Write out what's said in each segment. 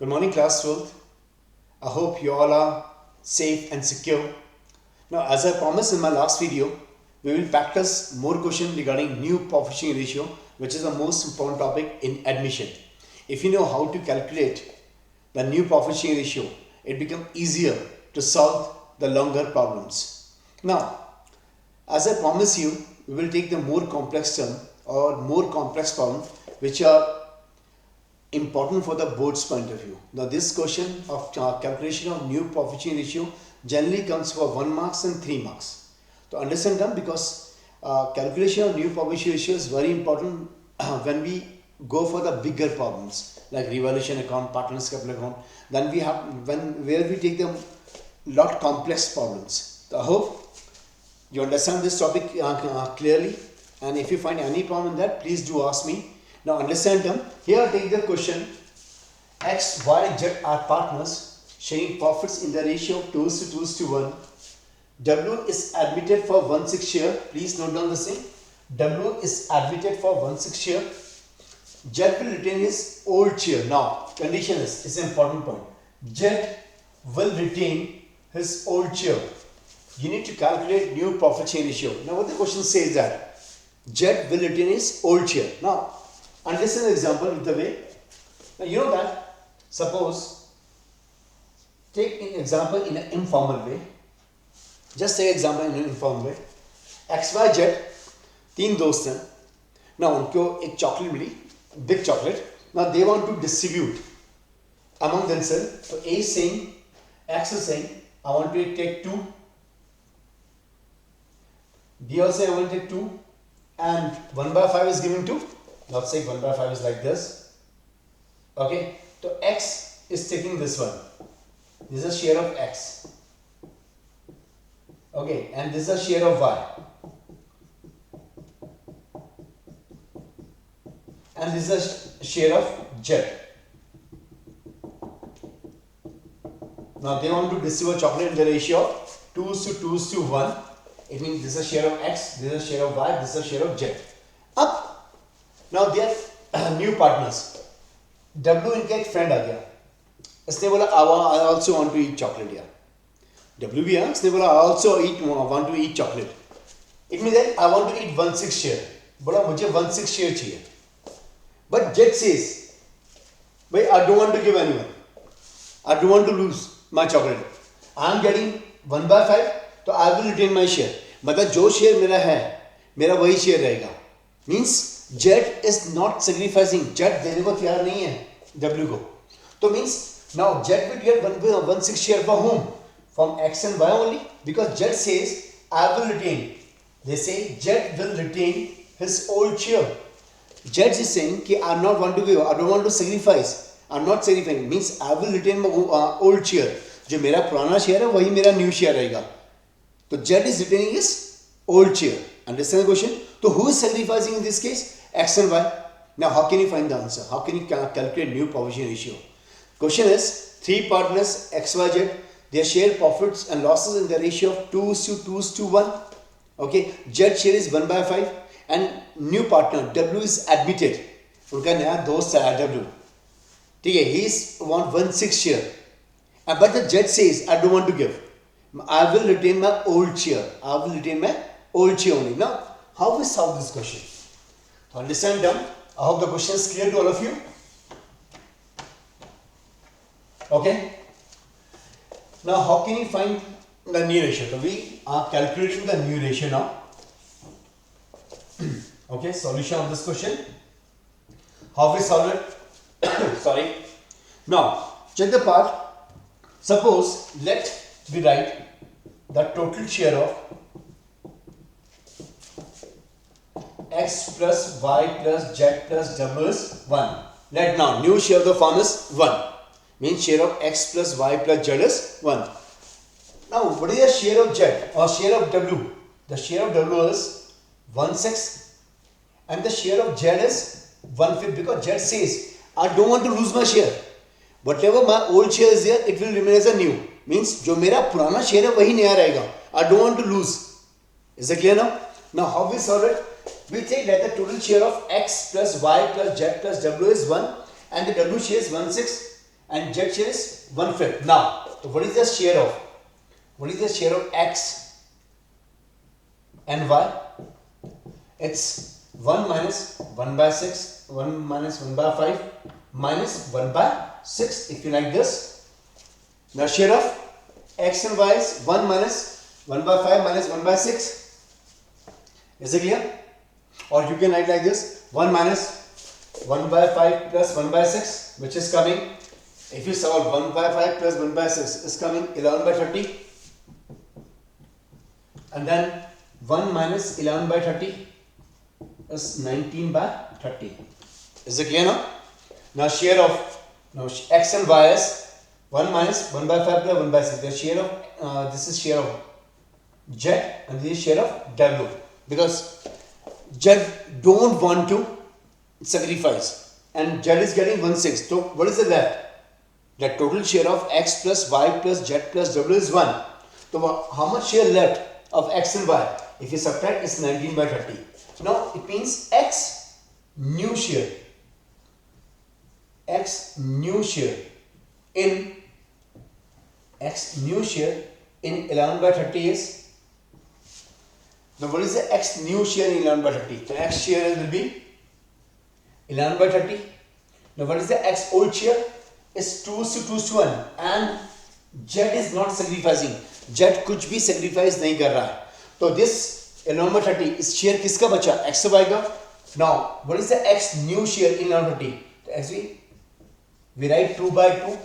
Good morning, class 12th. I hope you all are safe and secure. Now, as I promised in my last video, we will practice more questions regarding new profit sharing ratio, which is the most important topic in admission. If you know how to calculate the new profit sharing ratio, it becomes easier to solve the longer problems. Now, as I promise you, we will take the more complex term or more complex problem which are important for the board's point of view. Now, this question of calculation of new profit sharing ratio generally comes for 1 marks and 3 marks. To understand them, because calculation of new profit sharing ratio is very important when we go for the bigger problems like revaluation account, partners capital account. Then we have where we take the lot complex problems. So I hope you understand this topic clearly, and if you find any problem in that, please do ask me. Now understand them. Here take the question. X, Y, Z are partners sharing profits in the ratio of 2:1. W is admitted for 1/6 share. Please note down the same. W is admitted for 1/6 share. Z will retain his old share. Now condition is an important point. Z will retain his old share. You need to calculate new profit sharing ratio. Now what the question says that Z will retain his old share. Now understand the example with the way. Now you know that suppose take an example in an informal way. Just take example in an informal way. XYZ तीन दोस्त हैं. Now उनको एक chocolate milli, big chocolate. Now they want to distribute among themselves. So A is saying, X is saying, I want to take 2. B also I want to take 2, and 1/5 is given to. Let's say 1/5 is like this. Okay, so X is taking this one. This is a share of X. Okay, and this is a share of Y. And this is a share of Z. Now they want to distribute chocolate in the ratio of 2:1. It means this is a share of X, this is a share of Y, this is a share of Z. Up. Now they are new partners. W इनका एक friend आ गया. इसने बोला I also want to eat chocolate here. W भी है. इसने बोला I also want to eat chocolate. It means that I want to eat 1/6 share. बोला मुझे 1/6 share चाहिए. But Z says, भाई I don't want to give anyone. I don't want to lose my chocolate. I am getting 1/5, तो I will retain my share. मतलब जो share मेरा है, मेरा वही शेयर रहेगा. Means Z is not sacrificing. Z देने को तैयार नहीं है W को. तो means now Z will get 1/6 share for whom? From X and Y only. Because Z says I will retain. They say Z will retain his old share. Z is saying कि I not want to give. I don't want to sacrifice. I'm not sacrificing. Means I will retain my old share. जो मेरा पुराना share है वही मेरा new share रहेगा. तो Z is retaining his old share. Understand the question? So who is sacrificing in this case? X and Y. Now how can you find the answer? How can you calculate new profit sharing ratio? Question is 3 partners XYZ. They share profits and losses in the ratio of 2:1. Okay. Z share is 1/5 and new partner W is admitted. उनका नया दोस्त है W. ठीक है. He is want 1/6 share. But the Z says I don't want to give. I will retain my old share. I will retain my old share only. Now, how we solve this question? To understand them, I hope the question is clear to all of you. Okay. Now, how can you find the new ratio? So we are calculating the new ratio now. Okay, solution of this question. How we solve it? Sorry. Now, check the part. Suppose let we write the total share of X plus Y plus Z plus W is 1. Let now new share of the firm is 1. Means share of X plus Y plus Z is 1. Now what is the share of Z or share of W? The share of W is 1/6 and the share of Z is 1/5 because Z says I don't want to lose my share. Whatever my old share is there, it will remain as a new. Means जो मेरा पुराना share है वही नया रहेगा. I don't want to lose. Is it clear now? Now how we solve it? We take that the total share of X plus Y plus Z plus W is 1 and the W share is 1/6 and Z share is 1/5. Now, so what is the share of? What is the share of X and Y? It's 1 minus 1 by 6, 1 minus 1 by 5 minus 1 by 6. If you like this, the share of X and Y is 1 minus 1 by 5 minus 1 by 6. Is it clear? Or you can write like this: 1 minus 1 by 5 plus 1 by 6, which is coming, if you solve 1 by 5 plus 1 by 6 is coming 11 by 30, and then 1 minus 11 by 30 is 19 by 30. Is it clear now? Now share of X and Y is 1 minus 1 by 5 plus 1 by 6. The share of this is share of Z and this is share of W, because Z don't want to sacrifice and Z is getting 1/6. So what is the left? The total share of X plus Y plus Z plus W is 1. So how much share left of X and Y? If you subtract, it's 19 by 30. Now it means X new share in 11 by 30 is. Now what is the X new share in 11 by 30? The X share will be 11 by 30. Now what is the X old share? Is 2:1 and Z is not sacrificing. Z कुछ भी sacrifice नहीं कर रहा है. तो this 11 by 30 इस share किसका बचा? X और Y का. Now what is the X new share in 11 by 30? तो as we write 2 by 2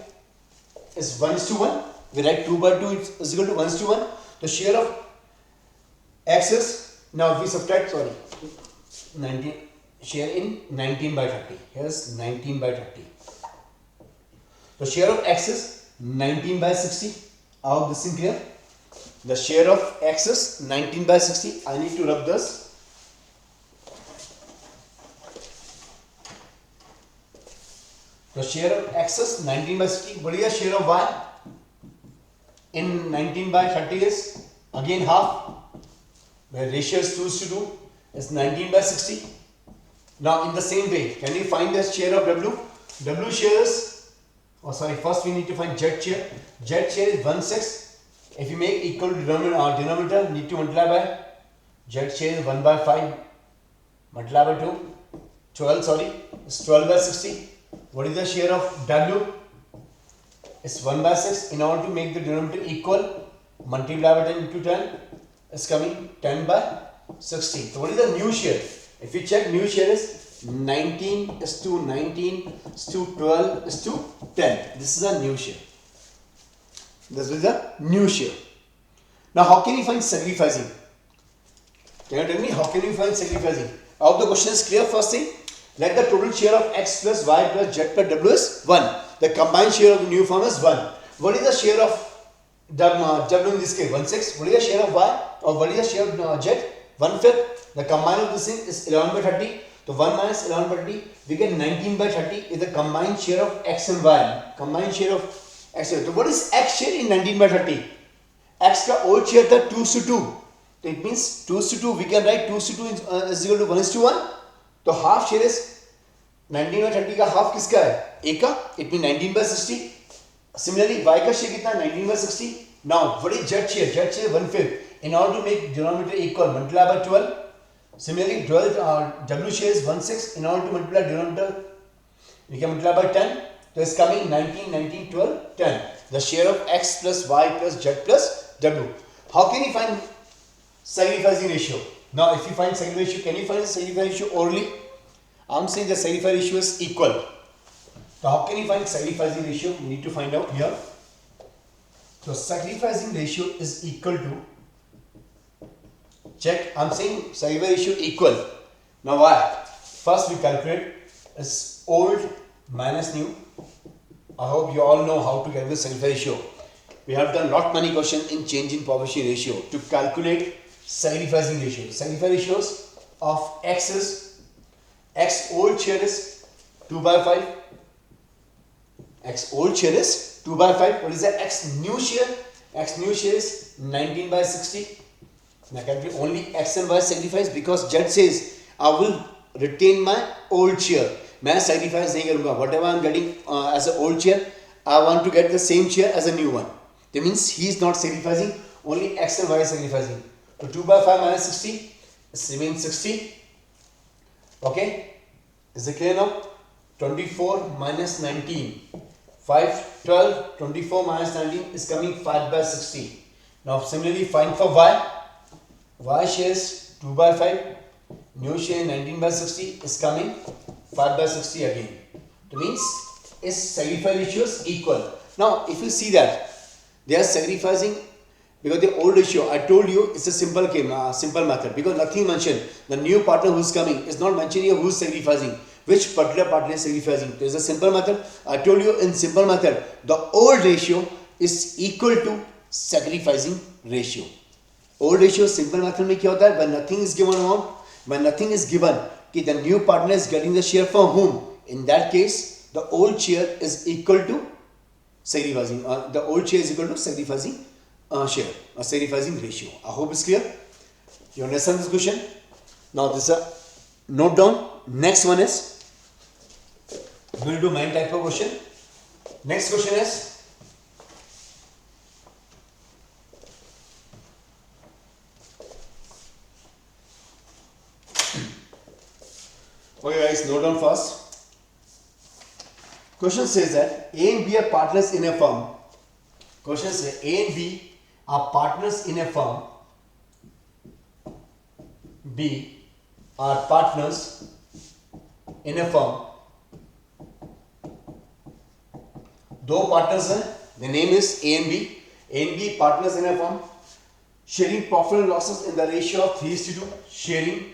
is 1:1. We write 2 by 2 is equal to 1:1. The share of X is, now if we subtract, 19 share in 19 by 30. Here's 19 by 30. The share of X is 19 by 60. I hope this is clear. The share of X is 19 by 60. I need to rub this. The share of X is 19 by 60. What is the share of Y in 19 by 30 is again half. Where ratio is 2:2 is 19 by 60. Now in the same way, can you find the share of W? W share is, first we need to find Z share. Z share is 1/6. If you make equal to denominator, need to multiply by. Z share is 1 by 5 multiply by 2. 12, it's 12 by 60. What is the share of W? It's 1 by 6. In order to make the denominator equal, multiply by 10 into 10. Is coming 10 by 60. So what is the new share? If you check, new share is 19 is to 19 is to 12 is to 10. This is a new share. This is a new share. Now how can you find sacrificing? Can you tell me how can you find sacrificing? I hope the question is clear. First thing, let the total share of X plus Y plus Z plus W is 1. The combined share of the new form is 1. What is the share of W in this case? 1/6. What is the share of Y? Or what is the share of Z? 1/5. The combined of this thing is 11 by 30. So 1 minus 11 by 30, we get 19 by 30 is the combined share of X and Y. Combined share of X. So what is X share in 19 by 30? X का old share था 2:2. So it means 2:2. We can write 2:2 is equal to 1:1. तो half share is 19 by 30 का half किसका है? A का. It means 19 by 60. Similarly, Y का share कितना? 19 by 60. Now, what is Z share? Z share 1/5. In order to make denominator equal, multiply by 12. Similarly, W share is 1/6. In order to multiply denominator, we can multiply by 10. So it's coming 19, 19, 12, 10. The share of X plus Y plus Z plus W. How can you find sacrificing ratio? Now, if you find sacrificing ratio, can you find the sacrificing ratio orally? I'm saying the sacrificing ratio is equal. So how can you find sacrificing ratio? We need to find out here. So sacrificing ratio is equal to, check, I'm saying sacrificing ratio equal. Now why? First we calculate is old minus new. I hope you all know how to calculate sacrificing ratio. We have done lot many questions in change in population ratio to calculate sacrificing ratio. Sacrificing ratios of X is, X old share is 2 by 5. X old share is 2 by 5. What is the X new share? X new share is 19 by 60. Now calculate only X and Y sacrifice because Z says I will retain my old share. मैं sacrifice नहीं करूँगा. Whatever I am getting as an old share, I want to get the same share as a new one. That means he is not sacrificing, only X and Y is sacrificing. So 2 by 5 minus 60, it remains 60. Okay, is it clear now? 24 minus 19, 5, 12, 24 minus 19 is coming 5 by 60. Now similarly find for Y. Y shares 2 by 5, new share 19 by 60 is coming 5 by 60 again. That means is sacrifice ratios equal. Now if you see that they are sacrificing because the old ratio, I told you it's a simple game, simple method, because nothing mentioned. The new partner who's coming is not mentioned here who's sacrificing, which particular partner is sacrificing. There's a simple method. I told you in simple method the old ratio is equal to sacrificing ratio. Old ratio simple method में क्या होता है? When nothing is given amount, when nothing is given, कि the new partner is getting the share from whom? In that case, the old share is equal to sacrificing. The old share is equal to sacrificing share or sacrificing ratio. I hope it's clear. You understand this question? Now this is a note down. Next one is we will do many type of question. Next question is okay guys, note down first. Question says that A and B are partners in a firm. Question says A and B are partners in a firm. B are partners in a firm. दो partners हैं. The name is A and B. A and B partners in a firm. Sharing profit and losses in the ratio of 3:2. Sharing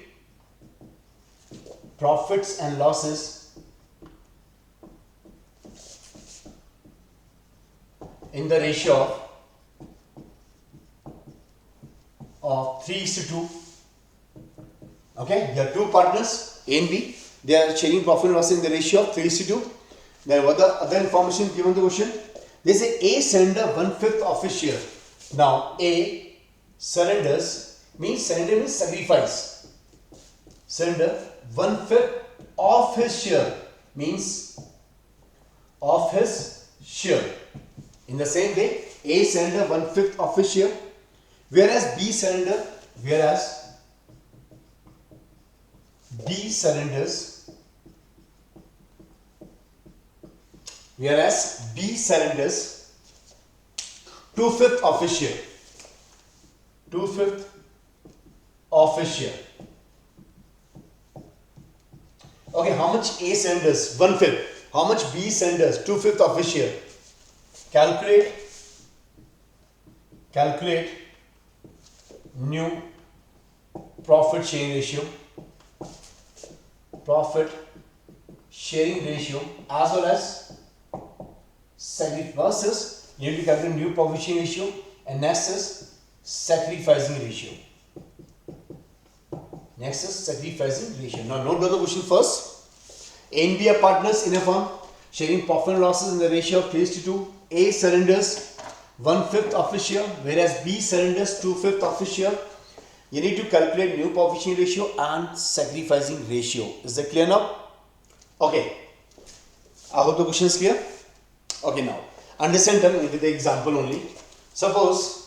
profits and losses in the ratio of 3:2. Okay, there are two partners A and B. They are sharing profit and loss in the ratio of 3:2. Then what the other information given the question? They say A surrender 1/5 of his share. Now A surrenders means sacrifice. Surrender 1/5 of his share means of his share. In the same way, A surrender 1/5 of his share, whereas B surrenders B surrenders 2/5 of his share. 2/5 of his share. Okay, how much A surrenders? 1/5. How much B surrenders? 2/5 of his share. Calculate new profit sharing ratio. Profit sharing ratio as well as versus you need to calculate new profit sharing ratio, and next is sacrificing ratio. Next is sacrificing ratio. Now note down the question first. A and B are partners in a firm sharing profit and losses in the ratio of 3:2. A surrenders 1/5 of his share, whereas B surrenders 2/5 of his share. You need to calculate new profit sharing ratio and sacrificing ratio. Is that clear now? Okay. I hope the question is clear. Okay, now understand them with the example only. Suppose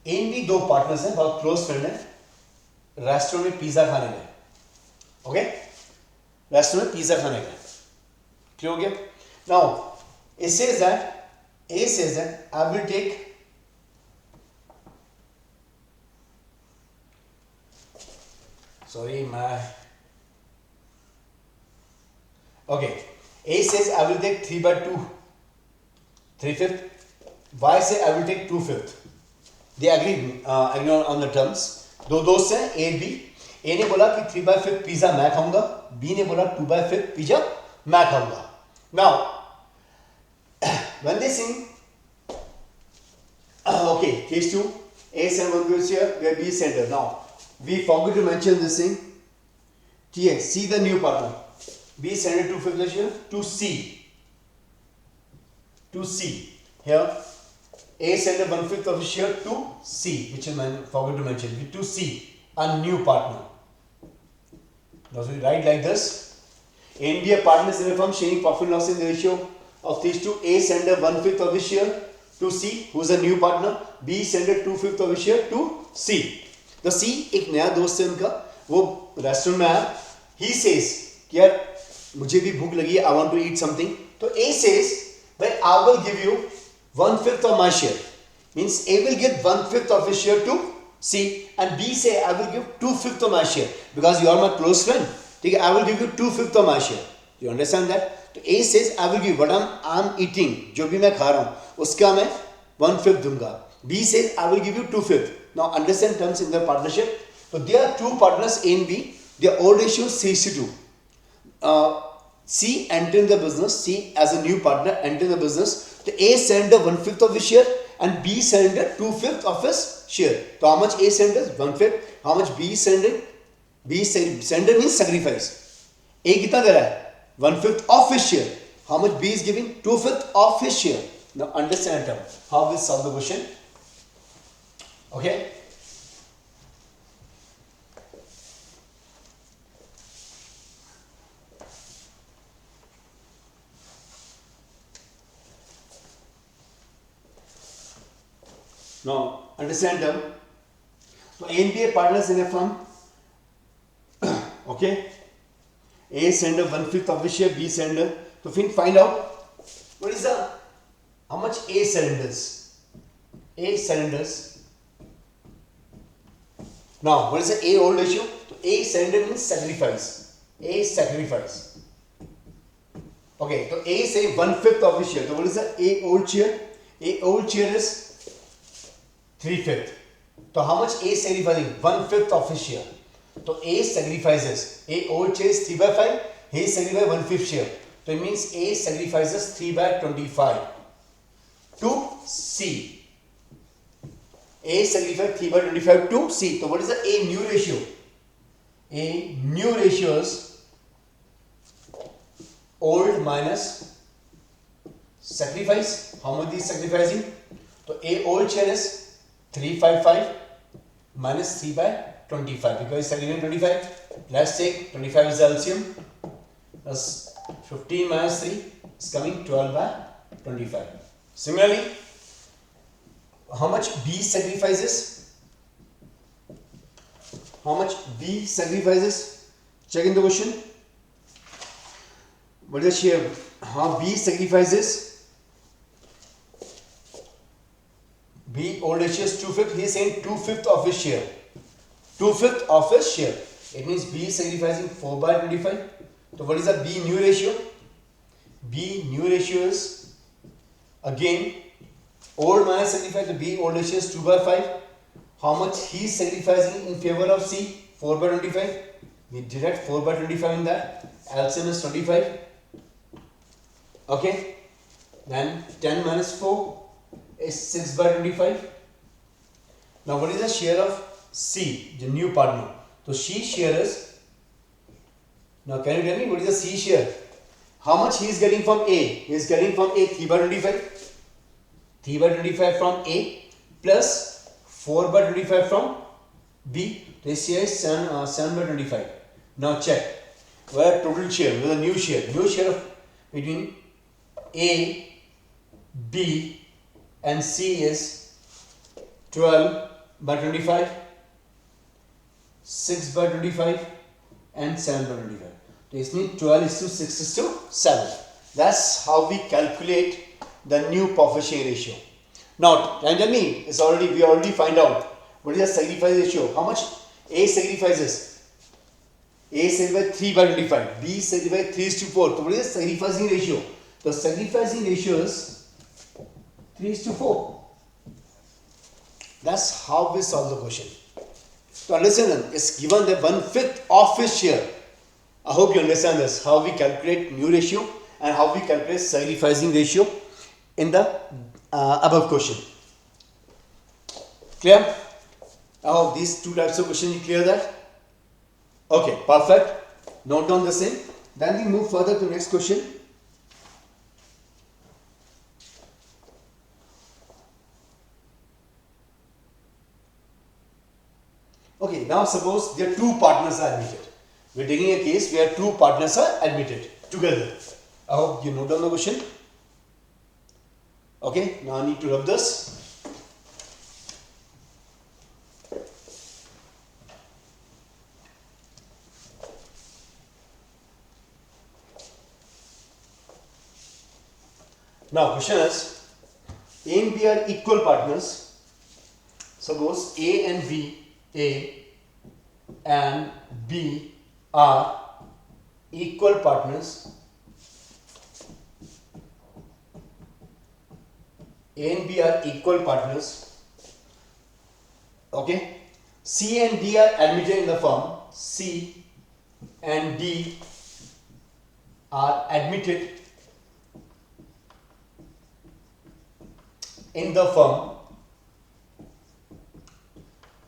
A and B दो partners हैं, बहुत close friend हैं, restaurant में pizza खाने गए. Okay, restaurant में pizza खाने गए. क्लियर हो गया? Now it says that A says that I will take okay, A says I will take 3/2, 3/5. Y say I will take 2/5. They agree on the terms. दो दोस्त हैं A and B. A ने बोला कि 3/5 pizza मैं खाऊंगा, B ने बोला 2/5 पिज्जा मैं खाऊंगा. Now when they sing, okay, case 2, A send 1/5 here, where B sender. Now we forgot to mention this thing. Here, see the new partner. B sender 2/5 here to C. To C. Here, A sender 1/5 of his share to C, which I forgot to mention. To C, a new partner. Now, so we write like this. A and B are partners in a firm sharing profit and loss in the ratio of these two, A surrender 1/5 of his share to C, who is a new partner. B surrender 2/5 of his share to C. The C एक नया दोस्त है उनका, वो restaurant में आया. He says कि यार मुझे भी भूख लगी है, I want to eat something. तो A says that I will give you 1/5 of my share. Means A will give 1/5 of his share to C, and B say I will give 2/5 of my share because you are my close friend. ठीक है, I will give you 2/5 of my share. You understand that? तो A says I will give what I'm eating, जो भी मैं खा रहा हूँ उसका मैं 1/5 दूंगा. B says I will give you 2/5. Now understand terms in the partnership. So there are two partners A and B. Their old ratio is 3:2. C enter in the business. C as a new partner enter in the business. The A surrender 1/5 of his share and B surrender 2/5 of his share. So how much A surrenders? 1/5. How much B surrender? B surrender means sacrifice. A कितना दे रहा है? 1/5 of his share. How much B is giving? 2/5 of his share. Now understand term. How we solve the question? Okay. Now understand them. So A and B are partners in a firm. Okay. A sender 1/5 of his share, B sender. So find out what is the how much A surrenders. A surrenders. Now what is the A old ratio? So A surrender means sacrifice. A sacrifice. Okay. So A say 1/5 of his share. So what is the A old share? A old share is 3/5. So how much A sacrificing? 1/5 of his share. So A sacrifices. A old share is 3/5. He sacrifices 1/5 share. So it means A sacrifices 3/25 to C. A sacrifices 3/25 to C. So what is the A new ratio? A new ratio is old minus sacrifice. How much is sacrificing? So A old share is 355 minus 3/25 because it's 25. Let's take 25 is the LCM. Plus 15 minus 3 is coming 12/25. Similarly, how much B sacrifices? How much B sacrifices? Check in the question. What is the share? How B sacrifices? B old ratio is 2/5. He is saying 2/5 of his share. 2/5 of his share. It means B is sacrificing 4/25. So what is the B new ratio? B new ratio is again old minus sacrifice. The B old ratio is 2/5. How much he is sacrificing in favor of C? 4/25. We deduct 4/25 in that. LCM is 25. Okay. Then 10 minus 4. Is 6/25. Now what is the share of C, the new partner? So she share is, now can you tell me what is the C share? How much he is getting from A? He is getting from A 3/25. 3/25 from A plus 4/25 from B. This share is 7/25. Now check where total share, with a new share. New share of between A, B and C is 12/25, 6/25 and 7/25. So this means 12:6:7. That's how we calculate the new profit share ratio. Now tell me, we already find out what is the sacrifice ratio. How much A sacrifices? A sacrifices 3/25. B sacrifices 3:4. So what is the sacrificing ratio? The sacrificing ratio is 3:4. That's how we solve the question. To understand, it's given the 1/5 of his share. I hope you understand this. How we calculate new ratio and how we calculate sacrificing ratio in the above question. Clear? I hope these two types of questions you clear that. Okay, perfect. Note down the same. Then we move further to next question. Okay, now suppose there are two partners are admitted. We are taking a case where two partners are admitted together. I hope you note down the question. Okay, now I need to rub this. Now question is, A and B are equal partners. Suppose A and B are equal partners. A and B are equal partners. Okay. C and D are admitted in the firm. C and D are admitted in the firm.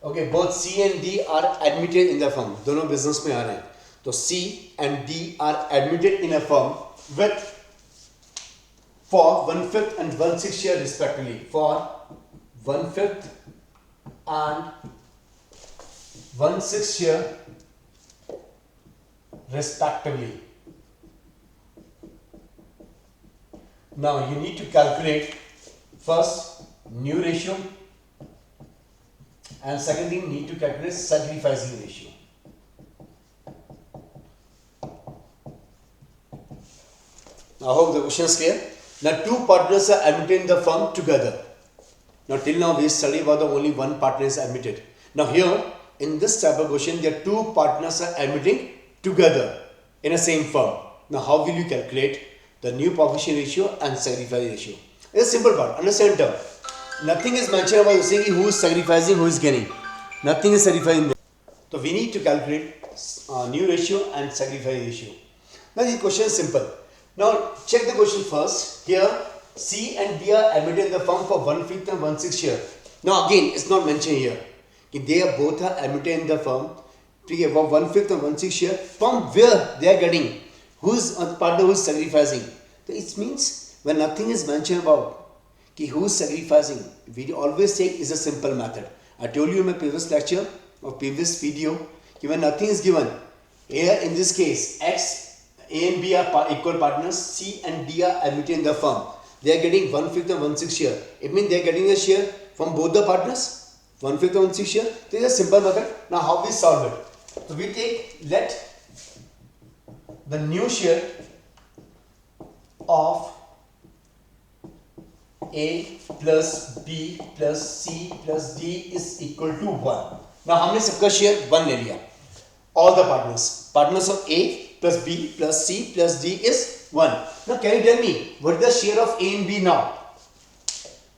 Okay, both C and D are admitted in the firm. दोनों business में आ रहे हैं. तो C and D are admitted in a firm with for 1/5 and 1/6 share respectively. For 1/5 and 1/6 share respectively. Now you need to calculate first new ratio, and second thing need to calculate sacrificing ratio. I hope the question is clear. Now two partners are admitted in the firm together. Now till now we studied about the only one partner is admitted. Now here in this type of question there are two partners are admitting together in a same firm. Now how will you calculate the new population ratio and sacrifice ratio? It's a simple part. Understand term. Nothing is mentioned about saying who is sacrificing, who is gaining. Nothing is sacrificing there. So we need to calculate new ratio and sacrifice ratio. Now the question is simple. Now check the question first. Here C and D are admitted in the firm for 1/5 and 1/6 share. Now again it's not mentioned here. They are both are admitted in the firm for 1/5 and 1/6 share. From where they are getting? Who is a partner who is sacrificing? So it means when nothing is mentioned about who is sacrificing, we always say is a simple method. I told you in my previous lecture or previous video when nothing is given, here in this case X, A and B are equal partners, C and D are admitted in the firm. They are getting 1/5 and 1/6 share. It means they are getting a share from both the partners, 1/5 and 1/6 share. This is a simple method. Now how we solve it? So we let the new share of A plus B plus C plus D is equal to 1. Now हमने सबका share 1 ले लिया. All the partners of A plus B plus C plus D is 1. Now can you tell me what is the share of A and B now?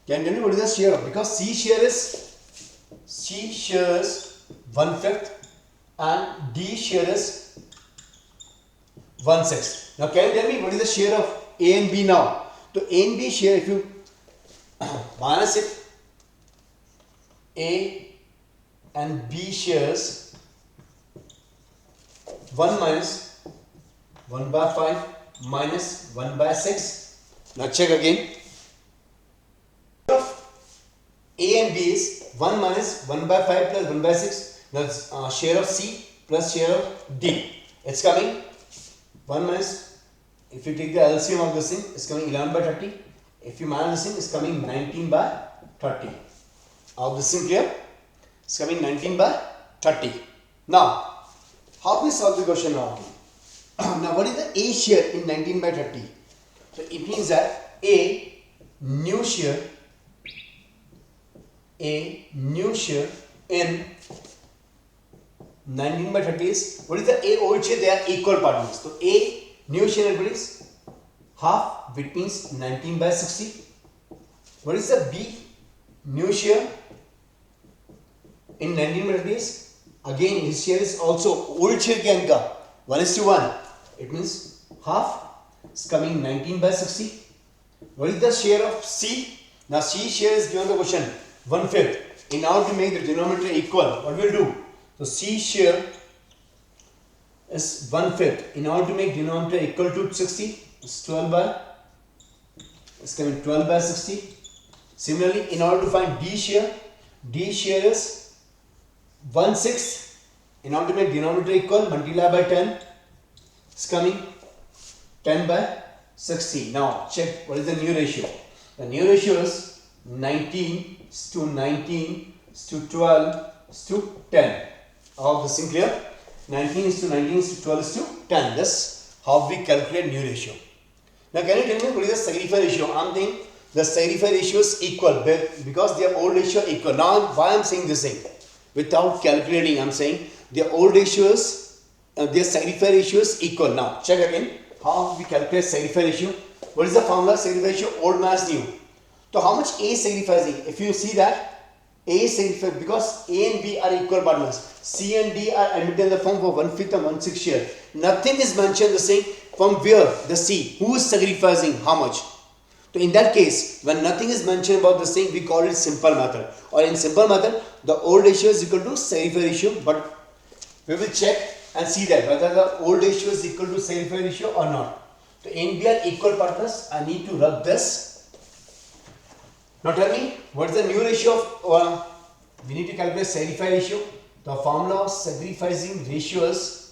Can you tell me what is the share of? Because C shares 1/5 and D share is 1/6. Now can you tell me what is the share of A and B now? So A and B share, if you minus it, A and B shares 1 minus 1/5 minus 1/6. Now check again. A and B is 1 minus 1/5 plus 1/6. That's share of C plus share of D. It's coming 1 minus, if you take the LCM of this thing, it's coming 11/30. If you minus this thing, it's coming 19/30. Of this thing clear? It's coming 19/30. Now, how we solve the question now? Now, what is the A share in 19/30? So it means that A new share in 19/30 is, what is the A old share? They are equal partners. So A new share is half, which means 19/60. What is the B new share in 19/30 is? Again his share is also old share के अंका 1:1. It means half is coming 19/60. What is the share of C? Now C share is given the question 1/5. In order to make the denominator equal, what we'll do? So C share is 1/5. In order to make denominator equal to 60, it's 12/60. Similarly, in order to find D share is 1/6. In order to make denominator equal, multiply by 10. It's coming 10/60. Now check what is the new ratio. The new ratio is 19 to 19 to 12 to 10. All this is clear? 19 is to 19 is to 12 is to 10. That's how we calculate new ratio. Now can you tell me what is the sacrifice ratio? I am thinking the sacrifice ratio is equal because their old ratio equal. Now why I am saying this thing? Without calculating, I am saying their old ratio is their sacrifice ratio is equal. Now check again how we calculate sacrifice ratio. What is the formula? Sacrifice ratio old minus new. So how much A is sacrificing? If you see that A is sacrificing because A and B are equal partners. C and D are admitted in the form of 1/5 and 1/6 share. Nothing is mentioned the same from where the C. Who is sacrificing how much? So in that case, when nothing is mentioned about the same, we call it simple method. Or in simple method, the old ratio is equal to sacrifice ratio. But we will check and see that whether the old ratio is equal to sacrifice ratio or not. So A and B are equal partners. I need to rub this. Now tell me, what is the new ratio of, we need to calculate sacrifice ratio. The formula of sacrificing ratio is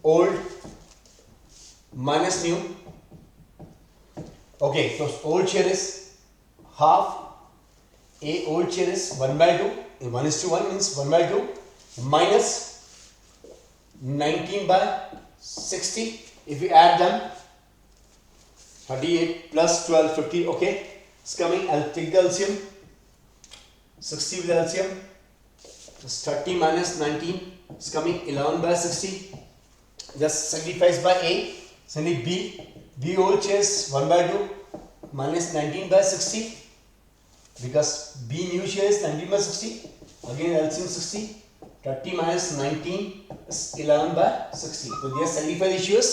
old minus new. Okay, so old share is half, A old share is 1/2, 1 is to 1 means 1/2 minus 19/60. If we add them, 38 plus 12, 50, okay, it's coming. I'll take the LCM, 60 with the LCM, just 30 minus 19, it's coming 11/60, just sacrificed by A, suddenly B old share is 1/2 minus 19/60, because B new share is 19/60, again LCM 60, 30 minus 19 is 11/60, so their sacrifice ratio is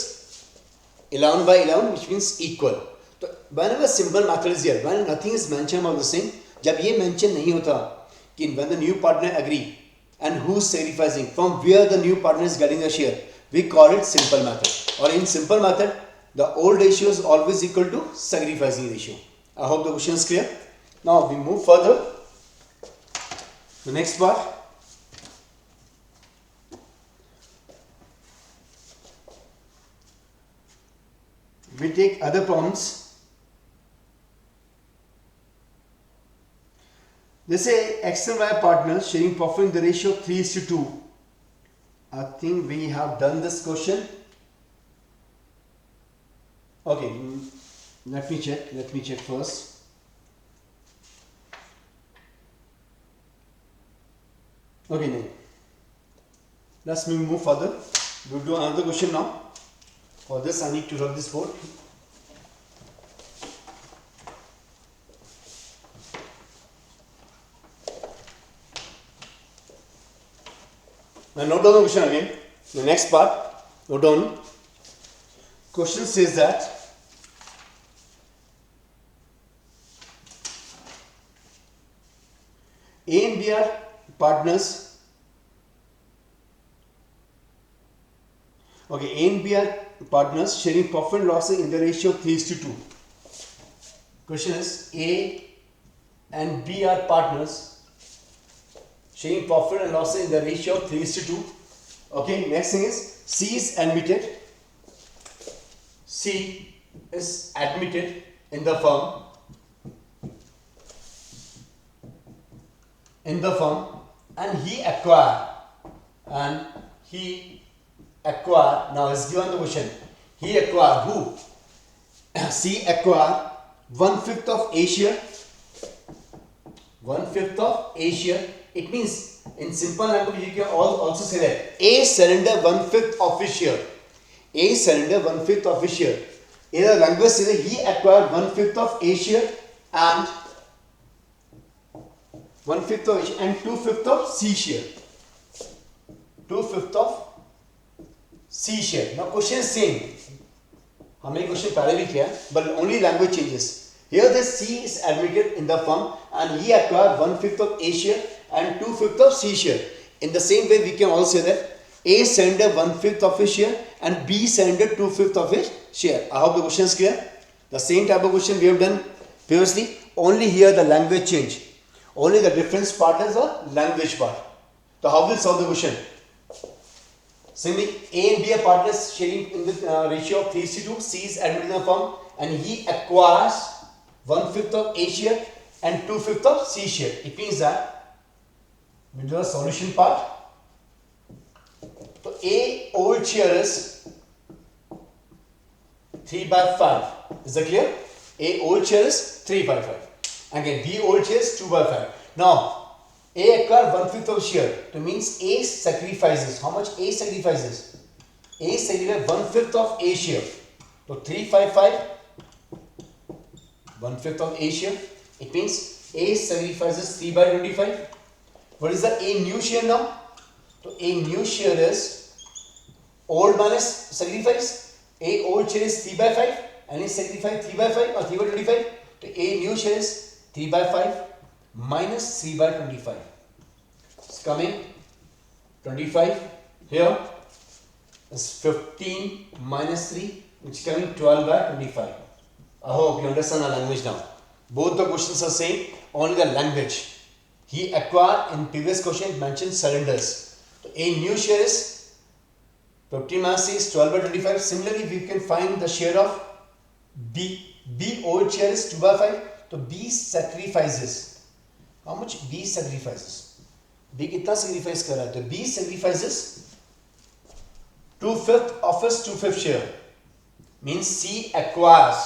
11/11, which means equal. So whenever simple method is here, when nothing is mentioned about the same, जब ये mention नहीं होता कि when the new partner agree and who's sacrificing, from where the new partner is getting the share, we call it simple method. Or in simple method, the old ratio is always equal to sacrificing ratio. I hope the question is clear. Now we move further. The next part. We take other problems. They say X and Y partners sharing profit in the ratio 3:2. I think we have done this question. Okay, let me check first. Okay, now let's move further. We'll do another question now. For this, I need to rub this board. Now note down the question again. The next part, note down. Question says that A and B are partners. Okay, A and B are partners sharing profit and losses in the ratio of 3:2. Question is, A and B are partners sharing profit and losses in the ratio of 3:2. Okay, next thing is C is admitted. C is admitted in the firm. And he acquired. Now is given the question. He acquired who? C acquired 1/5 of A share. 1/5 of A share. It means in simple language you can also say that A surrender 1/5 of his share. A surrender 1/5 of his share. In the language says that he acquired 1/5 of A share and 1/5 of A share and 2/5 of C share. 2/5 of C share. Now question is same. हमने question पहले भी किया, but only language changes. Here the C is admitted in the firm and he acquired 1/5 of A share and 2/5 of C share. In the same way, we can also say that A surrendered 1/5 of his share and B surrendered 2/5 of his share. I hope the question is clear. The same type of question we have done previously. Only here the language change. Only the difference part is the language part. So how will solve the question? Similarly, A and B are partners sharing in the ratio of 3:2. C is admitted in the firm and he acquires 1/5 of A share and 2/5 of C share. It means that we do the solution part. So A old share is 3/5. Is that clear? A old share is 3/5. Again, B old share is 2/5. Now, A acquired 1/5 of share. That means A sacrifices. How much A sacrifices? A sacrifices 1/5 of A share. So 3/5, 1/5 of A share. It means A sacrifices 3/25. What is the A new share now? So A new share is old minus sacrifice. A old share is 3/5 and he sacrificed 3/5 or 3/25. So A new share is 3/5 minus 3/25. It's coming 25 here is 15 minus 3 which is coming 12/25. I hope you understand the language now. Both the questions are same, only the language. He acquired in previous question mentioned surrenders. So A new share is 15 minus 3 is 12/25. Similarly, we can find the share of B. B old share is 2/5. So B sacrifices. How much B sacrifices? B कितना sacrifice कर रहा है? तो B sacrifices 2/5 of his 2/5 share. Means C acquires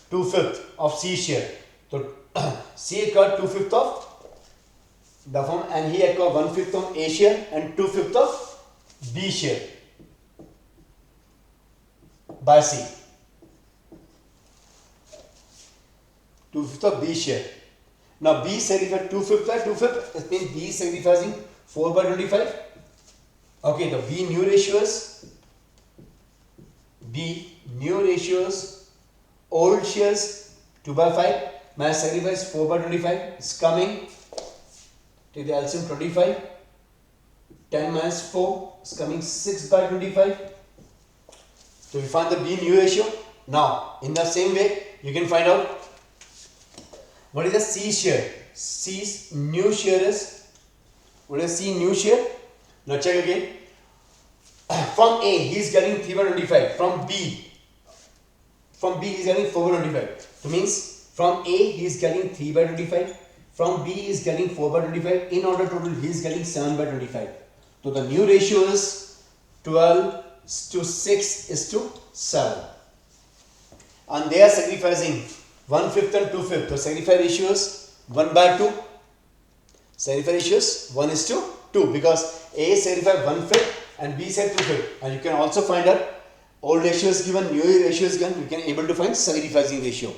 2/5 of C share. So C acquired 2/5 of the firm and he acquired 1/5 of A share and 2/5 of B share by C. 2/5 of B share. Now B sacrifices 2/5 by 2/5. It means B is sacrificing 4/25. Okay, the B new ratio is old shares 2/5 minus sacrifice 4/25 is coming. Take the LCM 25. 10 minus 4 is coming 6/25. So we find the B new ratio. Now in the same way you can find out what is the C share. C's new share is, what is C new share? Now check again. From A he is getting 3/25. From B he is getting 4/25. So means from A he is getting 3/25. From B he is getting 4/25. In order total he is getting 7/25. So the new ratio is 12:6:7. And they are sacrificing 1/5 and 2/5. So sacrifice ratio is 1/2. Sacrifice ratio is 1:2 because A sacrifice 1/5 and B said 2/5. And you can also find out old ratio is given, new ratio is given. You can able to find sacrificing ratio.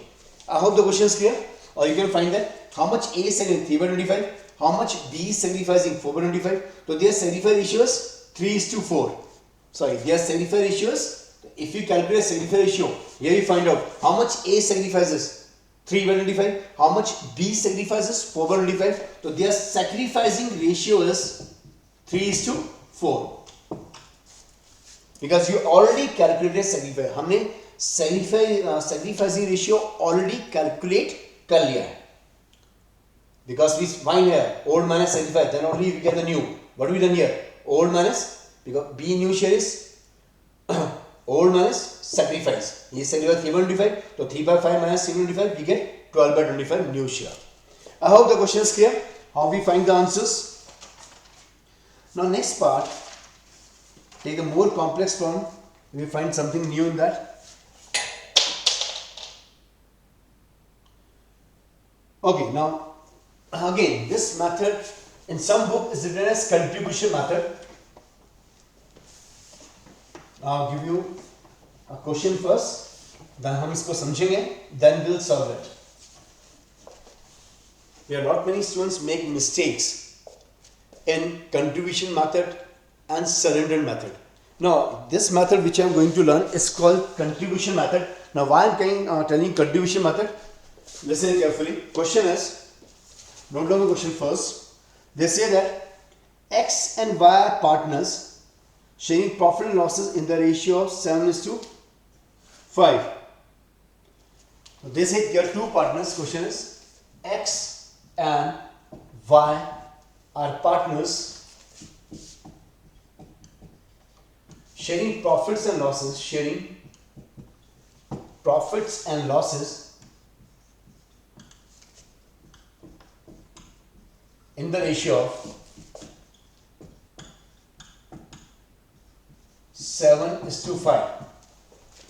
I hope the question is clear. Or you can find that how much A is sacrificing 3/25, how much B is sacrificing 4/25. So their sacrifice ratio is 3:4. Sorry, their sacrifice ratio is, if you calculate sacrifice ratio, here you find out how much A sacrifices 3/25, how much B sacrifices 4/25. So their sacrificing ratio is 3:4 because you already calculated sacrifice. हमने sacrificing ratio already calculate कर लिया है. Because we find here old minus sacrifice, then only we get the new. What we done here? Old minus, because B new share is old minus sacrifice. He sacrificed 3/25. So 3/5 minus 3/25 we get 12/25 new share. I hope the question is clear. How we find the answers. Now next part, take a more complex problem. We find something new in that. Okay, now again this method in some book is written as contribution method. I'll give you a question first, then हम इसको समझेंगे, then we'll solve it. There are not many students make mistakes in contribution method and surrender method. Now this method which I am going to learn is called contribution method. Now why I am telling contribution method? Listen carefully. Question is, note down the question first. They say that X and Y are partners sharing profit and losses in the ratio of 7:5. So they say there are two partners. Question is, X and Y are partners sharing profits and losses, sharing profits and losses in the ratio of 7:5.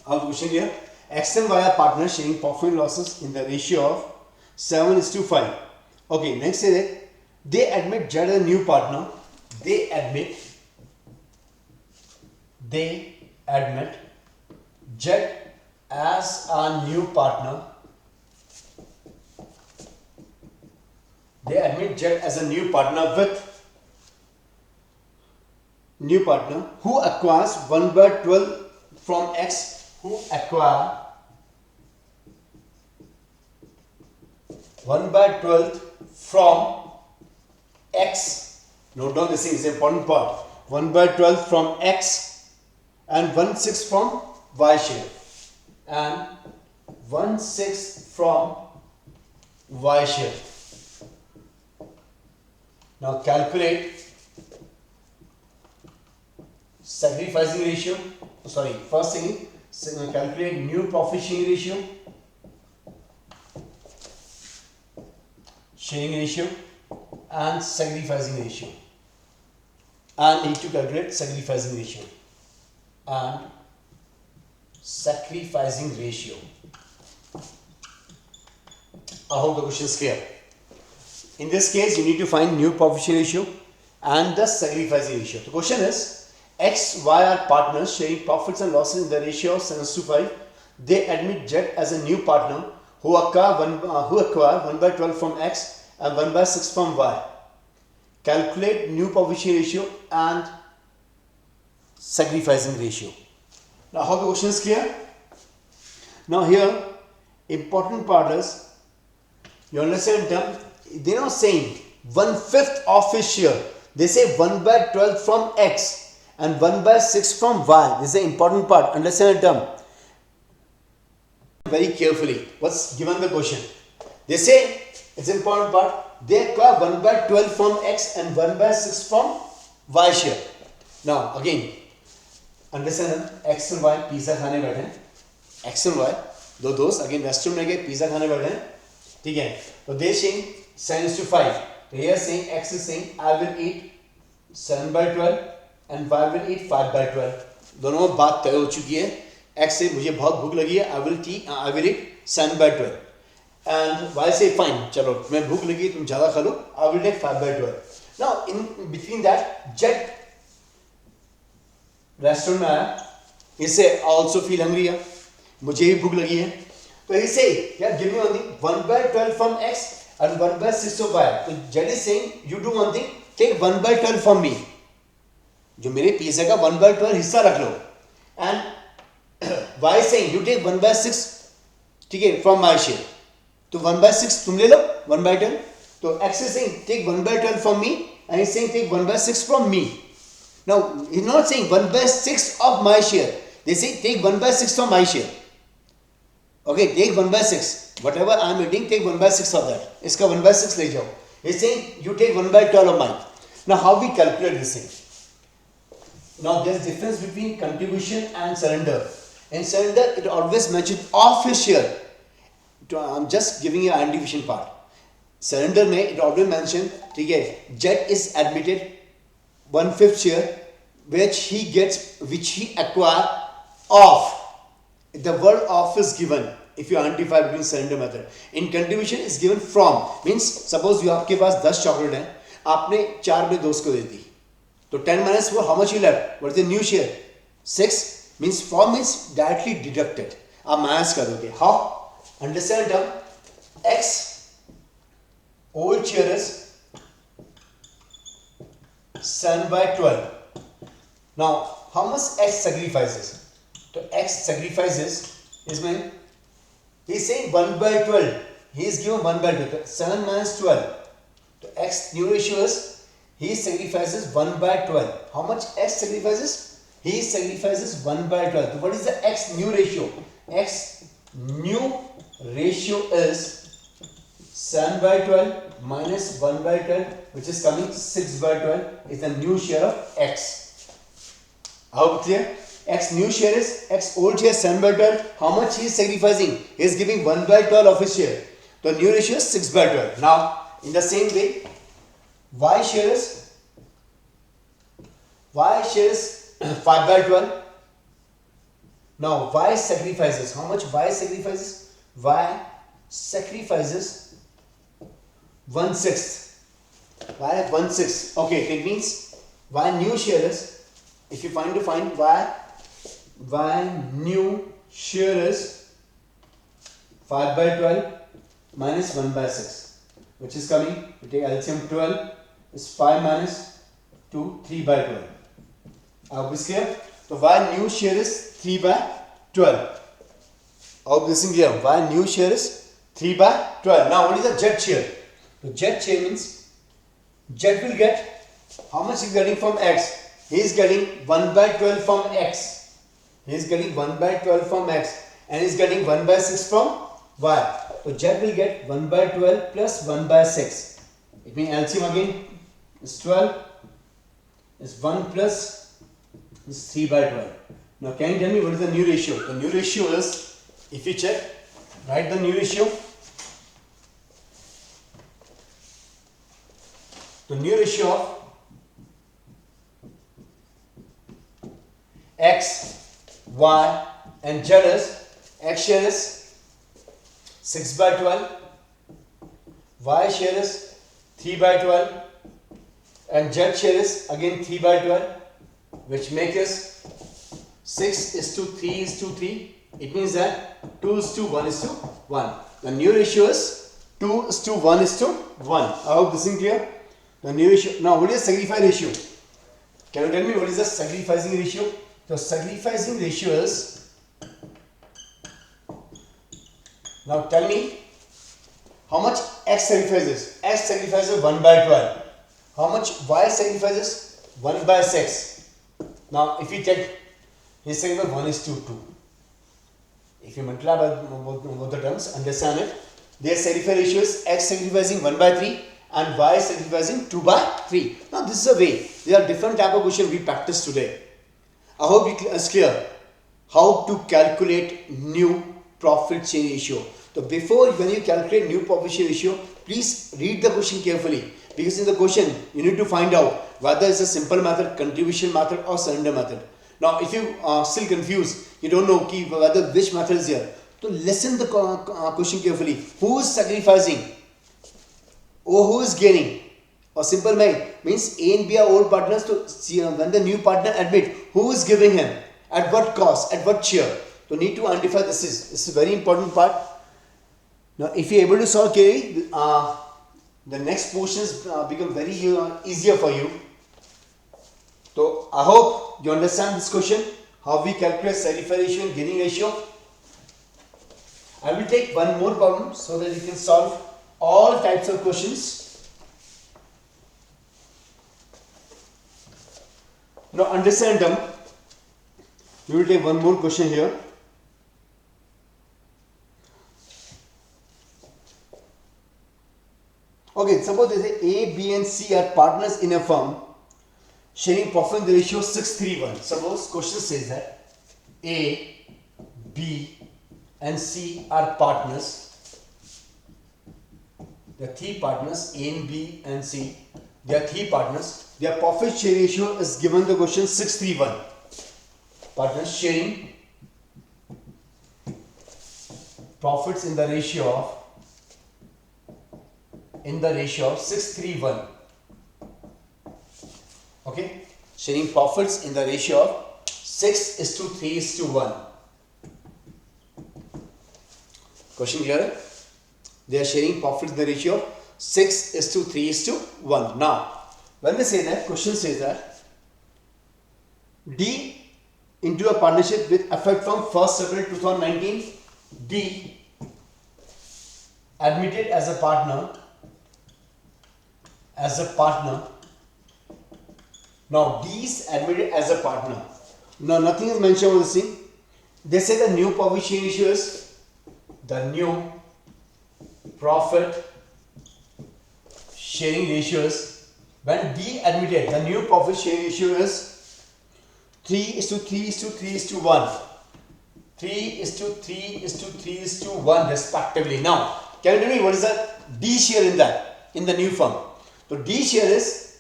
Our question here, X and Y are partners sharing profit and losses in the ratio of 7:5. Okay, next is it, they admit Z as a new partner. They admit Z as a new partner. They admit Z as a new partner who acquires 1/12 from X, who acquire 1/12 from X. Note down this thing, is an important part. 1/12 from X and 1/6 from Y share. And 1/6 from Y share. Now calculate sacrificing ratio. Sorry, first thing is calculate new profit sharing ratio and sacrificing ratio. And need to calculate sacrificing ratio and sacrificing ratio. I hope the question is clear. In this case, you need to find new profit sharing ratio and the sacrificing ratio. The question is, X, Y are partners sharing profits and losses in the ratio of 7:5. They admit Z as a new partner who acquire 1/12 from X and 1/6 from Y. Calculate new profit sharing ratio and sacrificing ratio. Now, how the question is clear? Now here, important part is, you understand term, they're not saying 1/5 of his share. They say 1/12 from X and 1/6 from Y. This is the important part. Understand the term very carefully. What's given the question? They say, it's important part, they acquire 1/12 from X and 1/6 from Y share. Now again, understand, X and Y pizza खाने बैठे हैं. X and Y दो दोस्त again restaurant में गए, pizza खाने बैठे हैं, ठीक है. तो they saying 7:5. So here saying X is saying I will eat 7/12 and Y will eat 5/12. दोनों में बात तय हो चुकी है. X से मुझे बहुत भूख लगी है, I will eat 7/12 and Y say fine, चलो मैं भूख लगी तुम ज़्यादा खा लो, I will take 5/12. Now in between that, Z restaurant में आया, इसे also feel hungry है, मुझे भी भूख लगी है, तो he say yeah, give me one thing, 1/12 from X and 1/6 of Y. So Z is saying you do one thing, take 1/12 from me, जो मेरे पिज्जा का 1/12 हिस्सा रख लो, and Y is saying you take 1/6, ठीक है, from my share. तो 1/6 तुम ले लो, 1/12. तो X is saying take 1/12 from me and he's saying take 1/6 from me. Now he's not saying 1/6 of my share. They say take 1/6 from my share. Okay, take 1/6. Whatever I am eating, take 1/6 of that. इसका 1/6 ले जाओ. He's saying you take 1/12 of mine. Now how we calculate this thing? Now there is difference between contribution and surrender. In surrender, it always mentions of his share. I'm just giving you identification part. Surrender में it always mention, ठीक है, Z is admitted 1/5 share which he acquire of. The word of is given if you identify between surrender method. In contribution is given from, means suppose you आपके पास 10 chocolate हैं, आपने 4 अपने दोस्त को दे दी, तो 10 minus 4, how much you left? What is the new share? 6 means from means directly deducted. आप minus कर दोगे. How? Understand term? X old share is 7/12. Now how much X sacrifices? So X sacrifices is when he is saying 1/12. He is given 1/12. 7 minus 12. So X new ratio is he sacrifices 1/12. How much X sacrifices? He sacrifices 1/12. So what is the X new ratio? X new ratio is 7/12 minus 1/12, which is coming 6/12 is the new share of X. How clear? X new share is X old share 7 by 12. How much he is sacrificing? He is giving 1 by 12 of his share. The new ratio is 6 by 12. Now, in the same way, Y share is 5 by 12. Now, Y sacrifices. How much Y sacrifices? Y sacrifices 1/6. Y 1/6. Okay, it means Y new share is, if you find Y new share is 5 by 12 minus 1 by 6, which is coming, we take LCM 12 is 5 minus 2, 3 by 12. I hope this is clear. So Y new share is 3 by 12. I hope this is clear. Y new share is 3 by 12. Now what is the Z share? The Z share means Z will get, how much he is getting from X? He is getting 1 by 12 from X. He is getting 1 by 12 from X and he is getting 1 by 6 from Y. So Z will get 1 by 12 plus 1 by 6. It means LCM again is 12 is 1 plus is 3 by 12. Now can you tell me what is the new ratio? The new ratio is, if you check, write the new ratio. The new ratio of X, Y and Z is, X share is 6 by 12, Y share is 3 by 12 and Z share is again 3 by 12, which makes us 6:3:3. It means that 2:1:1. The new ratio is 2:1:1. I hope this is clear. The new ratio. Now, what is the sacrifice ratio? Can you tell me what is the sacrificing ratio? The sacrificing ratio is, now tell me how much X sacrifices. X sacrifices 1 by 12. How much Y sacrifices? 1 by 6. Now, if you take his sacrifice 1:2. If you multiply by both the terms, understand it. Their sacrifice ratio is X sacrificing 1 by 3 and Y sacrificing 2 by 3. Now, this is a way. There are different type of questions we practice today. I hope it's clear how to calculate new profit sharing ratio. So before, when you calculate new profit sharing ratio, please read the question carefully, because in the question you need to find out whether it's a simple method, contribution method or surrender method. Now if you are still confused, you don't know whether which method is here, so listen the question carefully. Who is sacrificing or who is gaining? Or simple means A and B are old partners. So when the new partner admit, who is giving him, at what cost, at what share. So need to identify this is a very important part. Now if you are able to solve clearly, the next portions become very easier for you. So I hope you understand this question, how we calculate sacrifice ratio and gaining ratio. I will take one more problem so that you can solve all types of questions. Now understand them. We will take one more question here. Okay, suppose they say A, B and C are partners in a firm sharing profit in the ratio 6:3:1. Suppose question says that A, B and C are partners. The three partners A and B and C, they are three partners. Their profit share ratio is given the question 6:3:1. Partners sharing profits in the ratio of 6:3:1. Okay, sharing profits in the ratio of 6:3:1. Question clear? They are sharing profits in the ratio of 6:3:1. Now, when they say that, question says that D into a partnership with effect from 1st April 2019, D admitted as a partner. Now D is admitted as a partner. Now nothing is mentioned about this thing. They say the new profit sharing ratio is the new profit sharing ratio is, when D admitted, the new profit sharing ratio is 3:3:3:1. 3:3:3:1 respectively. Now, can you tell me what is the D share in that, in the new form? So D share is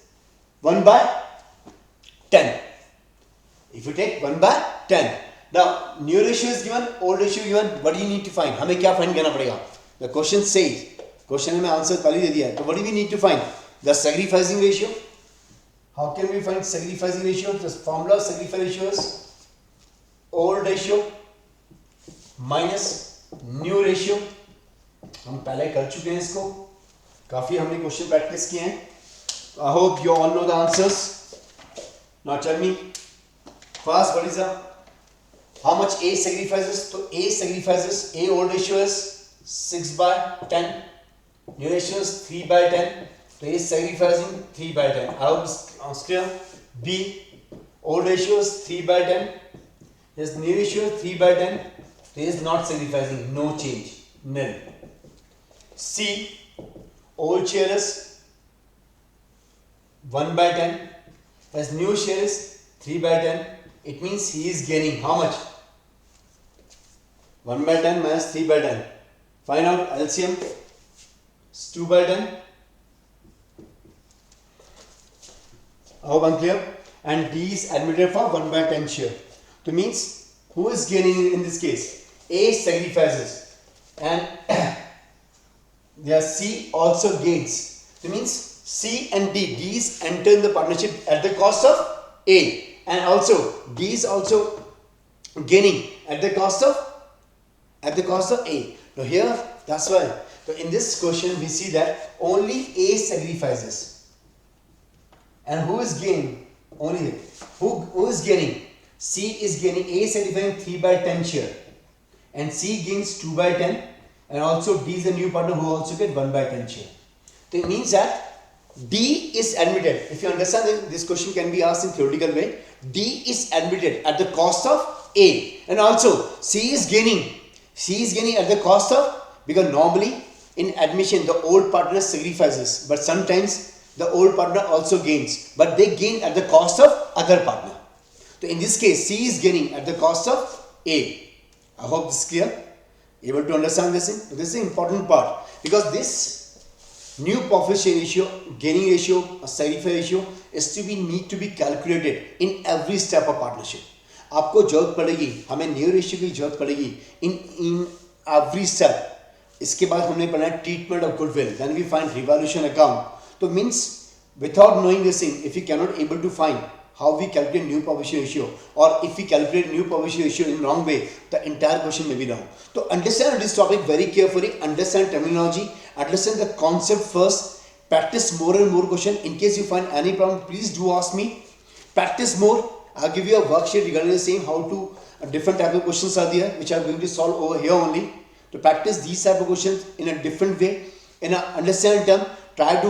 1/10. If you take 1/10, now new ratio is given, old ratio given. What do you need to find? हमें क्या find करना पड़ेगा? The question says, question में answer पहले दे दिया है. So what do we need to find? The sacrificing ratio. How can we find sacrificing ratio? The formula of sacrificing ratio is old ratio minus new ratio. हम पहले कर चुके हैं इसको, काफी हमने क्वेश्चन प्रैक्टिस किए हैं. I hope you all know the answers. Now tell me first, what is the how much A sacrifices? So A sacrifices, A old ratio is 6/10, new ratio is 3/10. So A is sacrificing 3/10. I hope it's clear. B old ratio is 3/10. Yes, new ratio is 3/10. So A is not sacrificing, no change, nil. C old share is 1/10. As new share is 3/10. It means he is gaining how much? 1/10 minus 3/10. Find out LCM. It's 2/10. I hope I'm clear. And D is admitted for 1/10 share. So means who is gaining in this case? A sacrifices and yeah, C also gains. So means C and D's enter in the partnership at the cost of A, and also D is also gaining at the cost of A. Now here, that's why. So in this question we see that only A sacrifices, and who is gaining? Only who is gaining? C is gaining. A is sacrificing 3/10 share, and C gains 2/10, and also D is a new partner who also get 1/10 share. So it means that D is admitted. If you understand that this question can be asked in theoretical way, D is admitted at the cost of A, and also C is gaining. C is gaining at the cost of, because normally in admission the old partner sacrifices, but sometimes the old partner also gains, but they gain at the cost of other partner. So in this case, C is gaining at the cost of A. I hope this is clear. Able to understand this thing? This is the important part, because this new profit share ratio, gaining ratio, or sacrifice ratio is to be need to be calculated in every step of partnership. आपको जरूरत पड़ेगी, हमें new ratio की जरूरत पड़ेगी in every step. इसके बाद हमने पढ़ना है treatment of goodwill. Then we find revaluation account. So means without knowing this thing, if you cannot able to find how we calculate new profit share ratio, or if we calculate new profit share ratio in wrong way, the entire question may be wrong. So understand this topic very carefully. Understand terminology. Understand the concept first. Practice more and more question. In case you find any problem, please do ask me. Practice more. I'll give you a worksheet regarding the same, how to different type of questions are there which I'm going to solve over here only. To practice these type of questions in a different way, in a understand term. Try to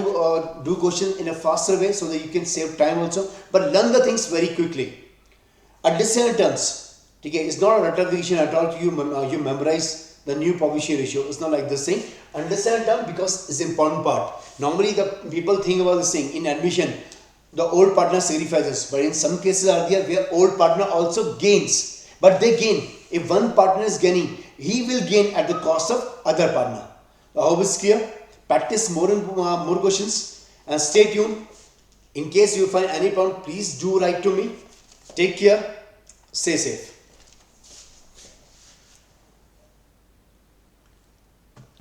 do questions in a faster way so that you can save time also. But learn the things very quickly. Understand terms. Okay, it's not a ratification at all. You memorize the new profit share ratio. It's not like this thing. Understand term because it's important part. Normally the people think about this thing in admission. The old partner sacrifices, but in some cases are there where old partner also gains. But they gain. If one partner is gaining, he will gain at the cost of other partner. I hope it's clear. Practice more and more questions, and stay tuned. In case you find any problem, please do write to me. Take care. Stay safe.